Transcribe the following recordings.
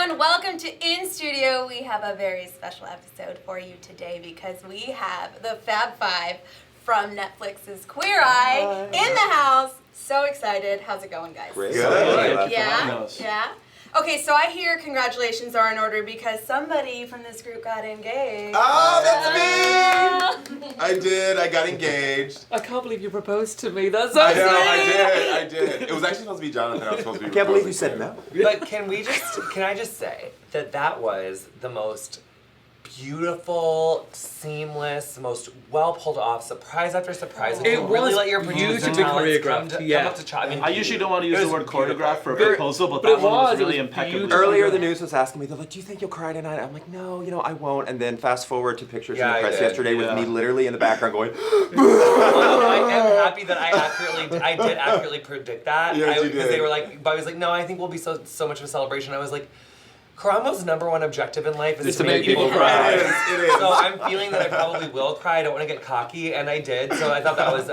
everyone, welcome to In Studio. We have a very special episode for you today because we have the Fab Five from Netflix's Queer Eye in the house. So excited. How's it going, guys? Great. Good. Yeah? Okay, so I hear congratulations are in order because somebody from this group got engaged. Oh, that's me! I did. I got engaged. I can't believe you proposed to me. That's so I sweet. know. I did. It was actually supposed to be Jonathan. I was supposed to be. I can't believe you said no. But can I just say that was the most beautiful, seamless, most well pulled off surprise after surprise. It You really was let your producing beautifully talents come choreographed, up to try. I usually don't want to use the word choreograph for a proposal, but But that it one was was, it really was impeccably beautiful. done. Earlier, the news was asking me, they're like, do you think you'll cry tonight? I'm like, no, I won't. And then fast forward to pictures Yeah, in the I press did. yesterday with me literally in the background going, I am happy that I did accurately predict that. Yes, you Because did. they were like, I was like, no, I think we'll be so much of a celebration. I was like, Karamo's number one objective in life is to make people cry. It is. So I'm feeling that I probably will cry. I don't want to get cocky, and I did. So I thought that was.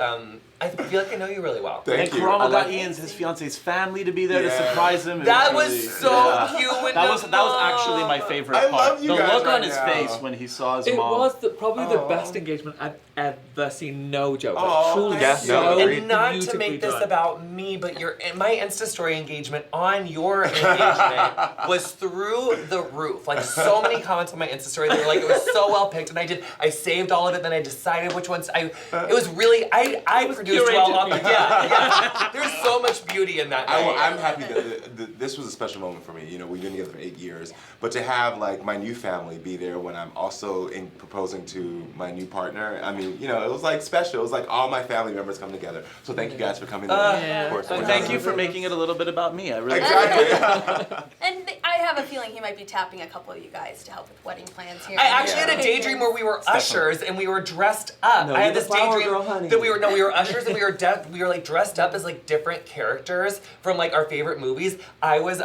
I feel like I know you really well. Thank And you. Karamo I got like- Ian's, his fiance's family to be there to Yeah. surprise him. It That was really- so yeah. cute. With That the was actually my mom. favorite I part. love you the guys look right on his now. face when he saw his It mom. was probably the Aw. best engagement I've ever seen. No joke. Aw, Truly, yeah, so no, agreed. And not to beautifully make this done. about me, but my Insta story engagement on your engagement was through the roof. Like so many comments on my Insta story, they were like, it was so well picked, and I saved all of it, then I decided which ones it was really, I produced well curated on me. it. Yeah. There's so much beauty in that night. I'm happy that this was a special moment for me. You know, we've been together for 8 years, but to have like my new family be there when I'm also proposing to my new partner. I mean, you know, it was like special. It was like all my family members come together. So thank you guys for coming. Yeah. of course. And thank you for making it a little bit about me. I really Exactly. And I have a feeling he might be tapping a couple of you guys to help with wedding plans here. I actually had a daydream where we were ushers and we were dressed up. No, I had you're this the flower daydream girl, honey. that we were ushers and we were like dressed up as like different characters from like our favorite movies. I was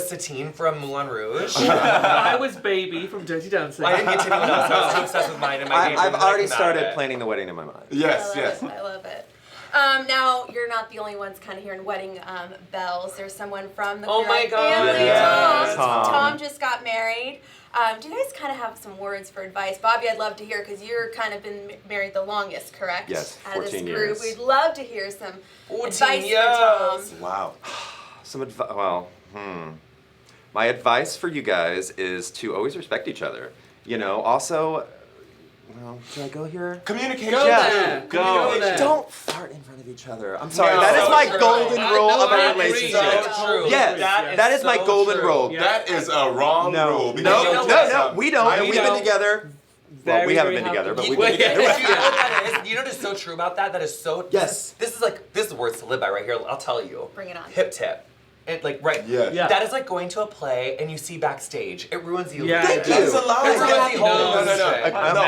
Satine from Moulin Rouge. I was Baby from Dirty Dancing. I didn't get to anyone else. I was too obsessed with mine and my daydream I've that I already came out of started it. planning the wedding in my mind. Yes, yes. I love it. Now, you're not the only ones kind of hearing wedding bells. There's someone from the Oh Queer my Eye God. family, Yes. Tom. Tom. Tom just got married. Do you guys kind of have some words for advice? Bobby, I'd love to hear because you're kind of been married the longest, correct? Yes, Out of this 14 group. years. We'd love to hear some 14 advice years. for Tom. Wow. Some advice, my advice for you guys is to always respect each other. You know, also, well, should I go here? Communication. Go Yeah. there. Go there. Don't fart in front of each other. I'm sorry. No. That is So my true. golden rule of I a agree. relationship. So true. Yes, that is my so golden true. rule. Yeah. That is a wrong rule. because No, you know no, what? we don't. I- We've we been don't. together. Well, Very, we haven't very been together, but happy. we've Well, been yeah, together. you know what that is? You know what is so true about that? That is so. Yes. This is words to live by right here. I'll tell you. Bring it on. Hip tip. It like right. Yes. Yeah. That is like going to a play and you see backstage. It ruins you. Yeah. Thank That is you. a lie. It's No, really whole no, no. shit. My partner and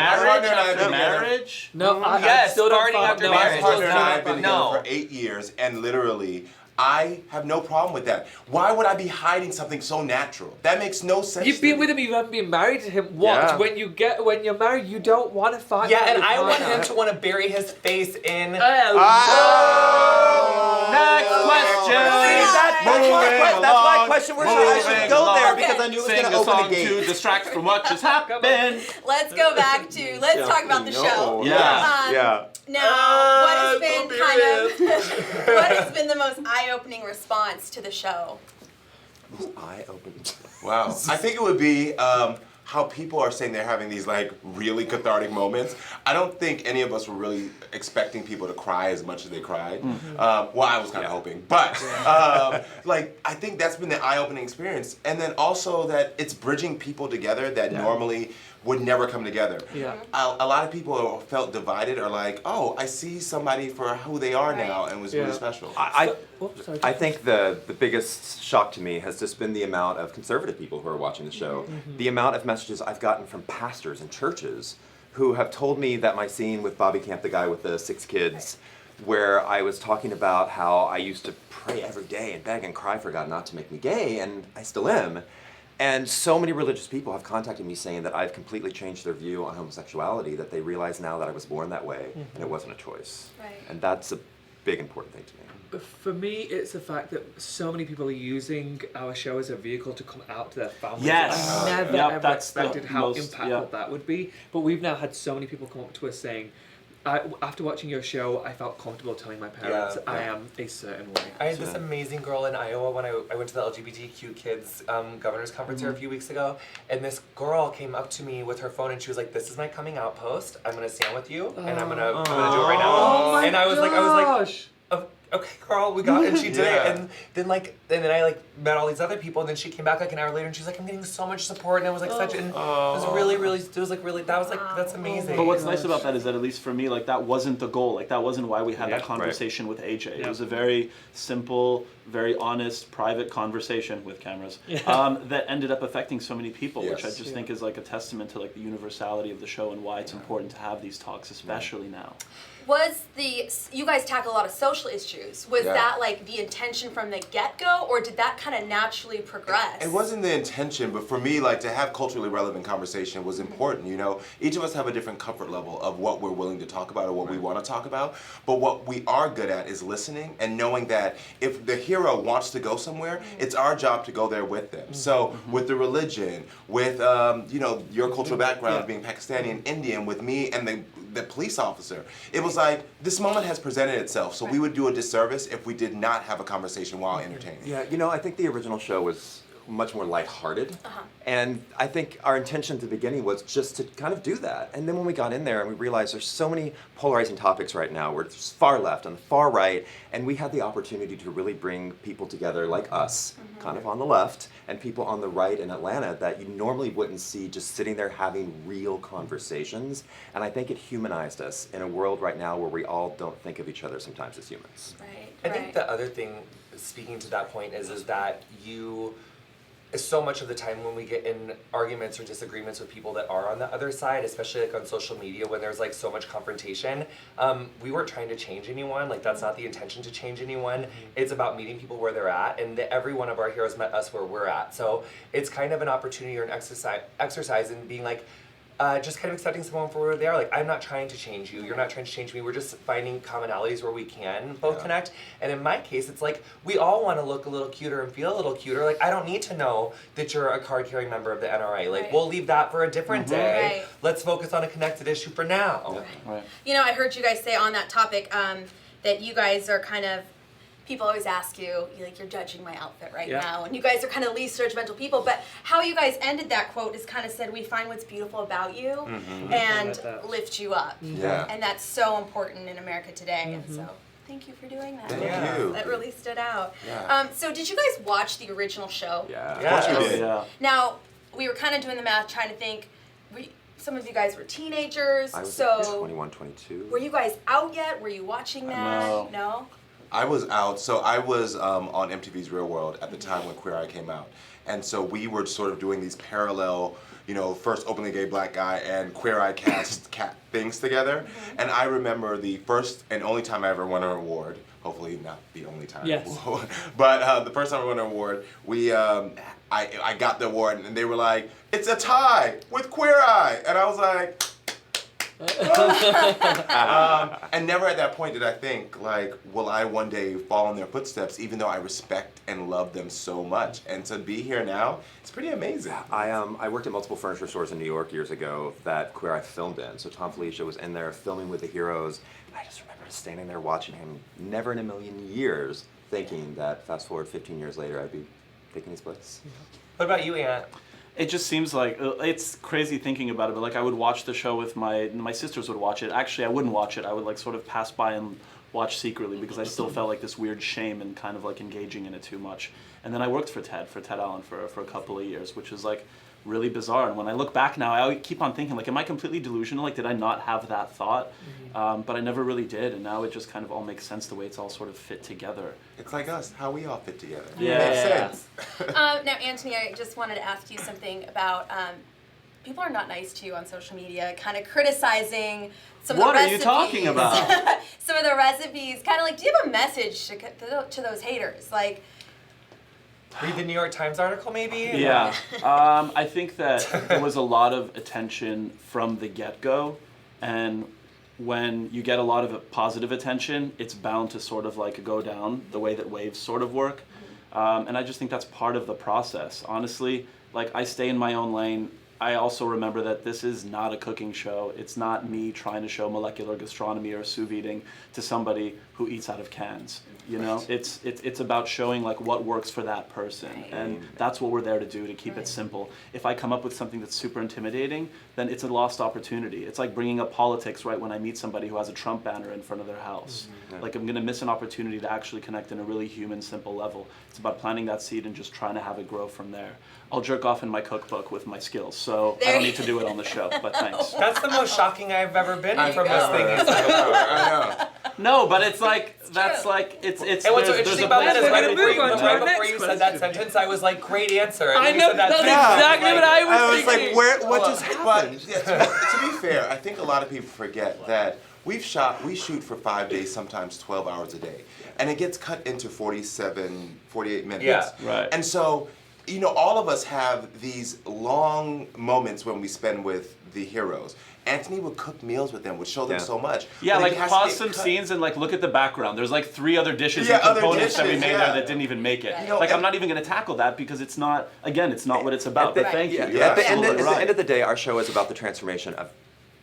I have been together. marriage? No, I Yes, still don't farting fart. after No, My marriage. partner and I No. have been No. together for 8 years, and literally, I have no problem with that. Why would I be hiding something so natural? That makes no sense. You've to been me. with him, you haven't been married to him. Watch, Yeah. when you're married, you don't want to fight. Yeah, with and your I want partner. him to want to bury his face in. Oh! Next question. That's my question. Where should I should go there Okay. because I knew it was Sing going to a open the song to gate. distract from what just happened. Let's go back to, let's talk about the show. Yeah. Yeah. Now, what has so been kind of, what has been the most eye-opening response to the show? Eye open. Wow. I think it would be how people are saying they're having these like really cathartic moments. I don't think any of us were really expecting people to cry as much as they cried. Well, I was kind of hoping, but like I think that's been the eye-opening experience. And then also that it's bridging people together that normally would never come together. Yeah. A lot of people felt divided or like, oh, I see somebody for who they are now, and it was really Yeah. special. Oops, sorry. I think the biggest shock to me has just been the amount of conservative people who are watching the show. The amount of messages I've gotten from pastors and churches who have told me that my scene with Bobby Camp, the guy with the 6 kids, where I was talking about how I used to pray every day and beg and cry for God not to make me gay, and I still am. And so many religious people have contacted me saying that I've completely changed their view on homosexuality, that they realize now that I was born that way and it wasn't a choice. Right. And that's a big important thing to me. For me, it's the fact that so many people are using our show as a vehicle to come out to their families. Yes. I never Yep, ever that's the expected how most- impactful yeah. that would be. But we've now had so many people come up to us saying, after watching your show, I felt comfortable telling my parents Yeah. I am a certain way. I had this amazing girl in Iowa when I went to the LGBTQ kids governor's conference here a few weeks ago, and this girl came up to me with her phone and she was like, "This is my coming out post. I'm gonna stand with you, and I'm gonna do it right now." Oh my and I was like, gosh. Okay, girl, we got it. And she did Yeah. it. And then I met all these other people, and then she came back like an hour later, and she's like, "I'm getting so much support," and it was like it was that's amazing. But what's nice about that is that at least for me, like that wasn't the goal. Like that wasn't why we had that Right. conversation with AJ. It Yeah. was a very simple, very honest, private conversation with cameras that ended up affecting so many people, which I Yes. just think is like a testament to like the universality of the show and why it's important to have these talks, especially now. You guys tackle a lot of social issues. Was Yeah. that like the intention from the get-go, or did that kind of naturally progress? It wasn't the intention, but for me, like to have culturally relevant conversation was important. You know, each of us have a different comfort level of what we're willing to talk about or what we want to talk about. But what we are good at is listening and knowing that if the hero wants to go somewhere, it's our job to go there with them. So with the religion, with your cultural background being Pakistani and Indian, with me and the police officer, it was like this moment has presented itself. So we would do a disservice if we did not have a conversation while entertaining. Yeah, I think the original show was much more lighthearted. And I think our intention at the beginning was just to kind of do that. And then when we got in there and we realized there's so many polarizing topics right now, where it's far left and far right, and we had the opportunity to really bring people together like us, kind of on the left, and people on the right in Atlanta that you normally wouldn't see just sitting there having real conversations. And I think it humanized us in a world right now where we all don't think of each other sometimes as humans. Right. I think the other thing, speaking to that point, is that so much of the time when we get in arguments or disagreements with people that are on the other side, especially like on social media when there's like so much confrontation, we weren't trying to change anyone. Like that's not the intention to change anyone. It's about meeting people where they're at, and every one of our heroes met us where we're at. So it's kind of an opportunity or an exercise in being like, just kind of accepting someone for where they are. Like, I'm not trying to change you. You're not trying to change me. We're just finding commonalities where we can both connect. And in my case, it's like, we all want to look a little cuter and feel a little cuter. Like, I don't need to know that you're a card-carrying member of the NRA. Like, we'll leave that for a different day. Right. Let's focus on a connected issue for now. Right. You know, I heard you guys say on that topic that you guys are kind of, people always ask you, like, you're judging my outfit right now, and you guys are kind of least judgmental people, but how you guys ended that quote is kind of said, we find what's beautiful about you and lift you up. Yeah. And that's so important in America today, and so thank you for doing that. Thank you. That really stood out. Yeah. So did you guys watch the original show? Yeah. Yeah. Of course we did. Yeah. Now, we were kind of doing the math, trying to think, some of you guys were teenagers, I was so 21, 22. were you guys out yet? Were you watching that? No? I was out, so I was on MTV's Real World at the time when Queer Eye came out. And so we were sort of doing these parallel, first openly gay black guy and Queer Eye cast things together. And I remember the first and only time I ever won an award, hopefully not the only time. Yes. But the first time I won an award, I got the award and they were like, it's a tie with Queer Eye. And I was like, and never at that point did I think, like, will I one day follow in their footsteps, even though I respect and love them so much. And to be here now, it's pretty amazing. I worked at multiple furniture stores in New York years ago that Queer Eye filmed in. So Tom Felicia was in there filming with the heroes. And I just remember standing there watching him, never in a million years thinking that fast forward 15 years later I'd be taking his place. What about you, Aunt? It just seems like, it's crazy thinking about it, but like I would watch the show with my sisters would watch it. Actually, I wouldn't watch it. I would like sort of pass by and watch secretly because I still felt like this weird shame and kind of like engaging in it too much. And then I worked for Ted Allen for a couple of years, which is like really bizarre. And when I look back now, I keep on thinking like, am I completely delusional? Like, did I not have that thought? But I never really did. And now it just kind of all makes sense the way it's all sort of fit together. It's like us, how we all fit together. Yeah. Makes sense. Now, Antoni, I just wanted to ask you something about people are not nice to you on social media, kind of criticizing some of the What are recipes. you talking about? Some of the recipes, kind of like, do you have a message to those haters? Like, Read the New York Times article, maybe? Yeah. I think that there was a lot of attention from the get-go, and when you get a lot of positive attention, it's bound to sort of like go down the way that waves sort of work. And I just think that's part of the process. Honestly, like I stay in my own lane. I also remember that this is not a cooking show. It's not me trying to show molecular gastronomy or sous videing to somebody who eats out of cans. You know, it's about showing like what works for that person, and that's what we're there to do, to keep it simple. If I come up with something that's super intimidating, then it's a lost opportunity. It's like bringing up politics right when I meet somebody who has a Trump banner in front of their house. Like I'm gonna miss an opportunity to actually connect in a really human, simple level. It's about planting that seed and just trying to have it grow from there. I'll jerk off in my cookbook with my skills, so I don't need to do it on the show, but thanks. That's the most shocking I've ever been from this thing. I know. No, but it's like, that's like, it's And what's so there's interesting a about that place is for right everything, before but- you said that sentence, I was like, great answer. And I then you know, said that that's sentence, exactly what I was I was thinking. like, what just But- happened? To be fair, I think a lot of people forget that we shoot for 5 days, sometimes 12 hours a day. And it gets cut into 48 minutes. Yeah. Right. And so, you know, all of us have these long moments when we spend with the heroes. Antoni would cook meals with them, would show them Yeah. so much. Yeah, but it like has to pause get some cut. scenes and like look at the background. There's like 3 other dishes Yeah, and other components that we dishes, made yeah. there that didn't even make it. Right. You know, Like and- I'm not even gonna tackle that because it's not, again, it's not what it's about. But the- thank you. yeah, You're at the end, absolutely at the right. end of the day, our show is about the transformation of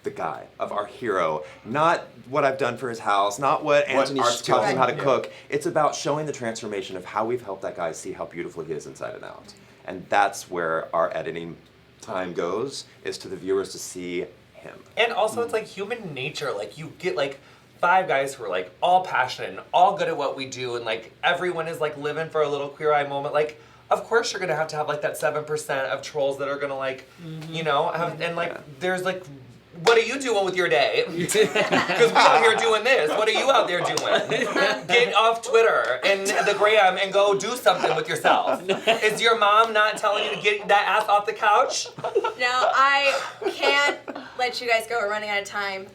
the guy, of our hero, not what I've done for his house, not what What Antoni's our taught him skills- how to yeah. cook. It's about showing the transformation of how we've helped that guy see how beautiful he is inside and out. And that's where our editing time goes, is to the viewers to see him. And also, it's like human nature. Like, you get like 5 guys who are like all passionate and all good at what we do, and like everyone is like living for a little Queer Eye moment. Like, of course, you're gonna have like that 7% of trolls that are gonna like, you know, have, and like, there's like, what are you doing with your day? Because we're out here doing this. What are you out there doing? Get off Twitter and the gram and go do something with yourself. Is your mom not telling you to get that ass off the couch? Now, I can't let you guys go. We're running out of time,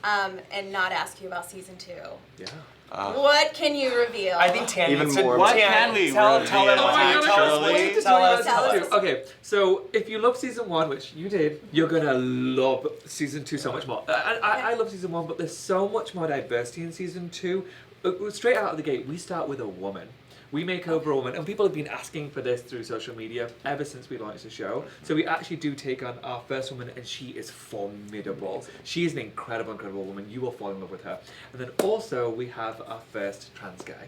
and not ask you about season 2. Yeah. What can you reveal? I think Tan Even needs to. more. What Tan, can we tell reveal? them Oh what my you God, tell I us. can't What wait you tell us. tell us. Okay, so if you love season 1, which you did, you're gonna love season 2 so much more. I love season 1, but there's so much more diversity in season 2. Straight out of the gate, we start with a woman. We make over a woman, and people have been asking for this through social media ever since we launched the show. So we actually do take on our first woman, and she is formidable. She is an incredible, incredible woman. You will fall in love with her. And then also we have our first trans guy.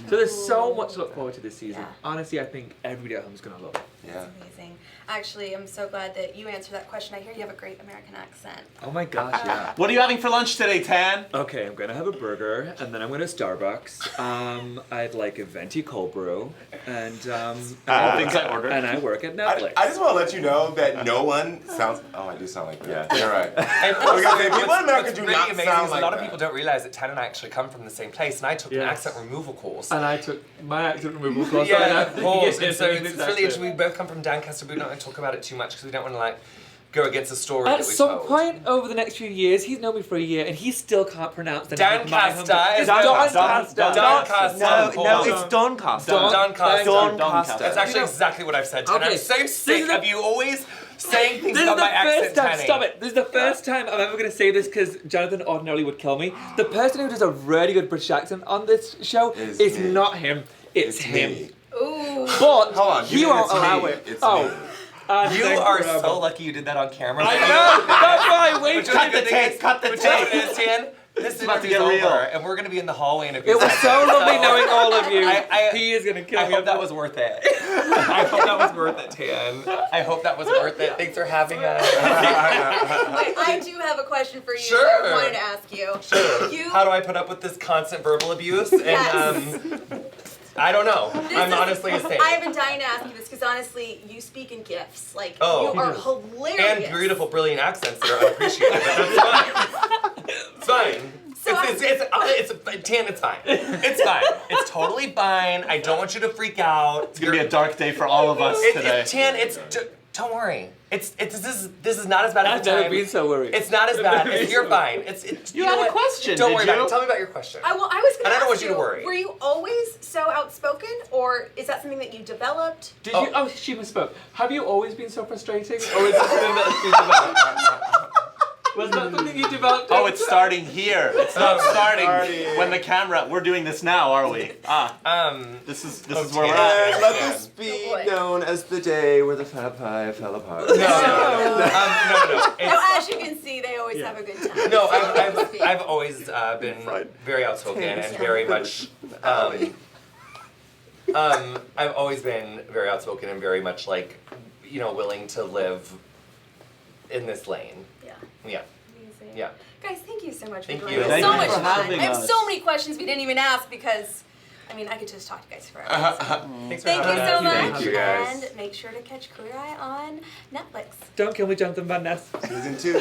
So there's so much to look forward to this season. Yeah. Honestly, I think everybody at home is gonna love it. Yeah. That's amazing. Actually, I'm so glad that you answered that question. I hear you have a great American accent. Oh my gosh, yeah. What are you having for lunch today, Tan? Okay, I'm gonna have a burger, and then I'm gonna Starbucks. I'd like a venti cold brew, and All things I ordered. and I work at Netflix. I just want to let you know that no one sounds. Oh, I do sound like that. Yeah. You're right. And Because also, people in what's America do really not amazing sound is like a lot of that. people don't realize that Tan and I actually come from the same place, and I took an Yes. accent removal course. And I took my accent removal course. Yeah, of course. Yes, And so it's exactly. really interesting. We both come from Doncaster, but we don't want to talk about it too much because we don't want to like go against the story At that we some told. point over the next few years, he's known me for a year, and he still can't pronounce the name of my home. Doncaster is Doncaster. Doncaster. No, it's Doncaster. Doncaster. Doncaster. That's actually exactly what I've said. And Okay, I'm so this sick is the- of you always saying things This is about the my accent, first time. Tanny. Stop it! This is the first time I'm ever going to say this because Jonathan ordinarily would kill me. The person who does a really good British accent on this show Is is me. not him. It's him. me. Ooh. But Hold on, he you- won't it's allow me. it. It's oh. me. And You then are grab so him. lucky you did that on camera. I know. That's why. Wait. Cut the tape, cut the tape. Tan. This about to interview's get real. over, and we're gonna be in the hallway in a few It was so seconds. lovely knowing all of you. I- He is gonna kill I me. hope that was worth it. I hope that was worth it, Tan. I hope that was worth it. Thanks for having us. Wait, I do have a question for you Sure. that I wanted to ask you. Sure. You, How do I put up with this constant verbal abuse? And Yes. I don't know. This I'm is- honestly a saint. I've been dying to ask you this because honestly, you speak in gifts. Like, Oh. you are hilarious. And beautiful, brilliant accents that are unappreciated, but that's fine. It's fine. So Tan, it's fine. It's fine. It's totally fine. I don't want you to freak out. It's gonna be a dark day for all of us today. Tan, don't worry. This is not as bad as I've the never time. been so worried. It's not as bad. You're fine. You know had a what? question, Don't did worry about you? it. Tell me about your question. I was going And to I don't ask want you to worry. Were you always so outspoken, or is that something that you developed? Did you? Oh, she misspoke. Have you always been so frustrating, or is this something that has been developed? Was that something you developed? Oh, it's starting here. It's not starting Starting. when the camera. We're doing this now, are we? This is where we're Okay. at. And let this be boy. known as the day where the Fab Five fell apart. No. No, It's, as you can see, they always have a good time. no, So to speak. I've always been very outspoken and very much. I've always been very outspoken and very much like, willing to live in this lane. Yeah. Yeah. Amazing. Yeah. Guys, thank you so much for Thank joining you. us. Thank So you much for fun. having I have us. so many questions we didn't even ask because, I could just talk to you guys forever. So. Thanks for Thank you having so us. much. Thank you, guys. And make sure to catch Queer Eye on Netflix. Don't kill me, Jonathan Van Ness. Season 2.